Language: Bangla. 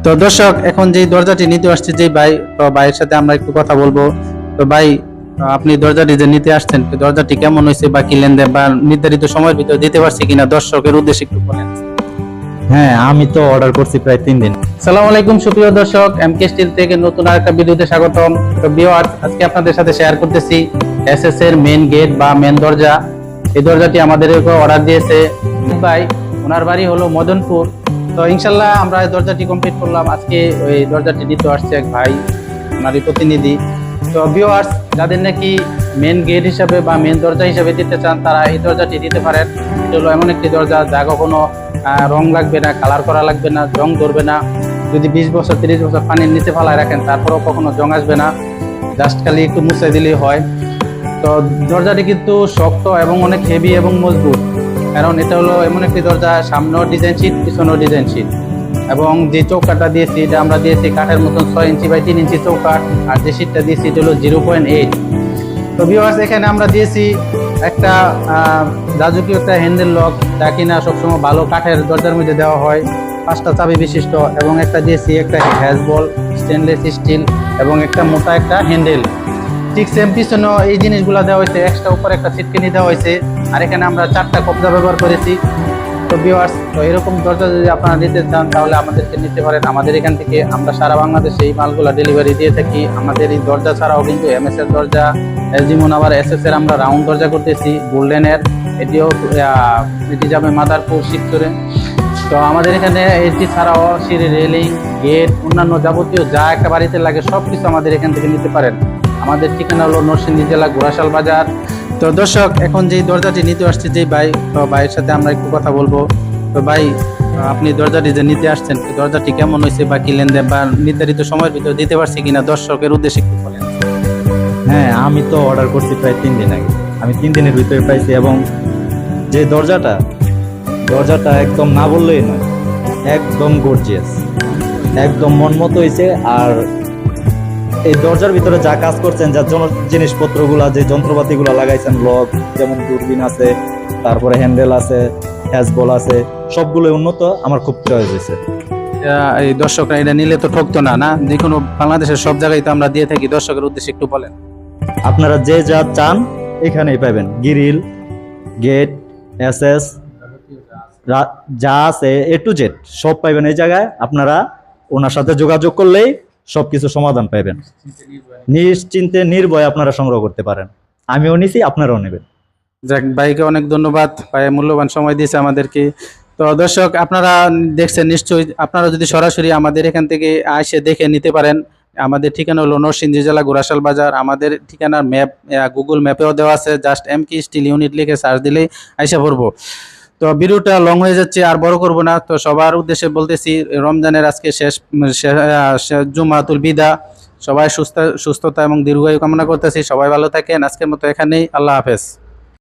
তো দর্শক, এখন যে দরজাটি নিতে আসছে যে ভাই, তো ভাইয়ের সাথে আমরা একটু কথা বলবো। তো ভাই, আপনি দরজাটি যে নিতে আসছেন, তো দরজাটি কেমন হয়েছে বা কি লেনদেন বা নির্ধারিত সময়ের ভিতরে দিতে পারছি কিনা দর্শকের উদ্দেশ্যে একটু বলেন। হ্যাঁ, আমি তো অর্ডার করছি প্রায় 3 দিন। আসসালামু আলাইকুম সুপ্রিয় দর্শক, এমকে স্টিল থেকে নতুন আরেকটা ভিডিওতে স্বাগতম। তো ভিউয়ার্স, আজকে আপনাদের সাথে শেয়ার করতেছি এসএস এর মেন গেট বা মেন দরজা। এই দরজাটি আমাদের অর্ডার দিয়েছে ভাই, ওনার বাড়ি হলো মদনপুর। তো ইনশাল্লাহ আমরা এই দরজাটি কমপ্লিট করলাম। আজকে ওই দরজাটি নিতে আসছে এক ভাই, ওনারই প্রতিনিধি। তো ভিউয়ার্স, যাদের নাকি মেন গেট হিসাবে বা মেন দরজা হিসাবে দিতে চান, তারা এই দরজাটি দিতে পারেন। এটা হলো এমন একটি দরজা যা কখনো রং লাগবে না, কালার করা লাগবে না, জং ধরবে না। যদি 20 বছর 30 বছর পানির নিচে ফালায় রাখেন, তারপরেও কখনো জং আসবে না, জাস্ট খালি একটু মুছে দিলেই হয়। তো দরজাটি কিন্তু শক্ত এবং অনেক হেভি এবং মজবুত, কারণ এটা হলো এমন একটি দরজা, সামনেও ডিজাইন শিট, পিছনেও ডিজাইন শিট। এবং যে চৌকাটটা দিয়েছি, এটা আমরা দিয়েছি কাঠের মতন 6 ইঞ্চি বাই 3 ইঞ্চি চৌকাট। আর যে শিটটা দিয়েছি এটা হলো 0.8। তো ভিউয়ার্স, এখানে আমরা দিয়েছি একটা রাজকীয় একটা হ্যান্ডেল লক, যা কিনা সবসময় ভালো কাঠের দরজার মধ্যে দেওয়া হয়, 5টা চাবি বিশিষ্ট। এবং একটা দিয়েছি একটা হ্যাজ বল স্টেনলেস স্টিল এবং একটা মোটা একটা হ্যান্ডেল। ঠিক সেম পিছনেও এই জিনিসগুলো দেওয়া হয়েছে, এক্সট্রা উপর একটা সিটকেনি দেওয়া হয়েছে। আর এখানে আমরা 4টা কবজা ব্যবহার করেছি। তো ভিউয়ার্স, তো এরকম দরজা যদি আপনারা নিতে চান, তাহলে আমাদেরকে নিতে পারেন। আমাদের এখান থেকে আমরা সারা বাংলাদেশে এই মালগুলো ডেলিভারি দিয়ে থাকি। আমাদের এই দরজা ছাড়াও কিন্তু এমএস এর দরজা, যেমন আবার এসএস এর আমরা রাউন্ড দরজা করতেছি, গোল্ডেনের। এটি যাবে মাদারপুর, শিবচরে। তো আমাদের এখানে এটি ছাড়াও সিঁড়ি, রেলিং, গেট, অন্যান্য যাবতীয় যা একটা বাড়িতে লাগে সবকিছু আমাদের এখান থেকে নিতে পারেন। আমাদের ঠিকানা হলো নরসিংদী জেলা ঘোড়াশাল বাজার। তো দর্শক, এখন যে দরজাটি নিতে আসছে যে ভাই, তো ভাইয়ের সাথে আমরা একটু কথা বলবো। তো ভাই, আপনি দরজাটি যে নিতে আসছেন, তো দরজাটি কেমন হয়েছে বা কি লেনদেন বা নির্ধারিত সময়ের ভিতরে দিতে পারছি কিনা দর্শকের উদ্দেশ্যে একটু বলেন। হ্যাঁ, আমি তো অর্ডার করছি প্রায় 3 দিন আগে। আমি 3 দিনের ভিতরে পাইছি। এবং যে দরজাটা একদম না বললেই নয়, একদম গর্জিয়াস, একদম মন মতো হয়েছে। আর এই দরজার ভিতরে যা কাজ করছেন, যা জিনিসপত্রগুলা, যে যন্ত্রপাতিগুলা লাগাইছেন, লক যেমন দূরবীন আছে, তারপরে হ্যান্ডেল আছে, হ্যাজবল আছে, সবগুলো উন্নত। আমার খুব চয়েস হয়েছে। এই দর্শকরা এটা নিলে তো ঠকতো না, না? যে কোনো বাংলাদেশের সব জায়গায় তো আমরা দিয়ে থাকি। দর্শকের উদ্দেশ্যে একটু বলেন। আপনারা যে যা চান এখানেই পাবেন। গ্রিল, গেট, এসএস যা আছে A to Z সব পাইবেন এই জায়গায়। আপনারা ওনার সাথে যোগাযোগ করলেই সবকিছু সমাধান পাইবেন। নিশ্চিন্তে নির্ভয়ে আপনারা সংগ্রহ করতে পারেন। আমিও নিছি, আপনারাও নেবেন। যাক, ভাইকে অনেক ধন্যবাদ, ভাই মূল্যবান সময় দিয়েছে আমাদেরকে। তো দর্শক, আপনারা দেখছেন নিশ্চয়ই, আপনারা যদি সরাসরি আমাদের এখান থেকে এসে দেখে নিতে পারেন। আমাদের ঠিকানা হলো নরসিংদী জেলা ঘোড়াশাল বাজার। আমাদের ঠিকানার ম্যাপ গুগল ম্যাপেও দেওয়া আছে, জাস্ট এমকে স্টিল ইউনিট লিখে সার্চ দিলেই আইসা পড়বো। তো ভিডিওটা লং হয়ে যাচ্ছে, আর বড় করব না। তো সবার উদ্দেশ্যে বলতেছি, রমজানের আজকে শেষ জুমাতুল বিদা। সবাই সুস্থতা এবং দীর্ঘায়ু কামনা করতেছি। সবাই ভালো থাকেন। আজকের মতো এখানেই, আল্লাহ হাফেজ।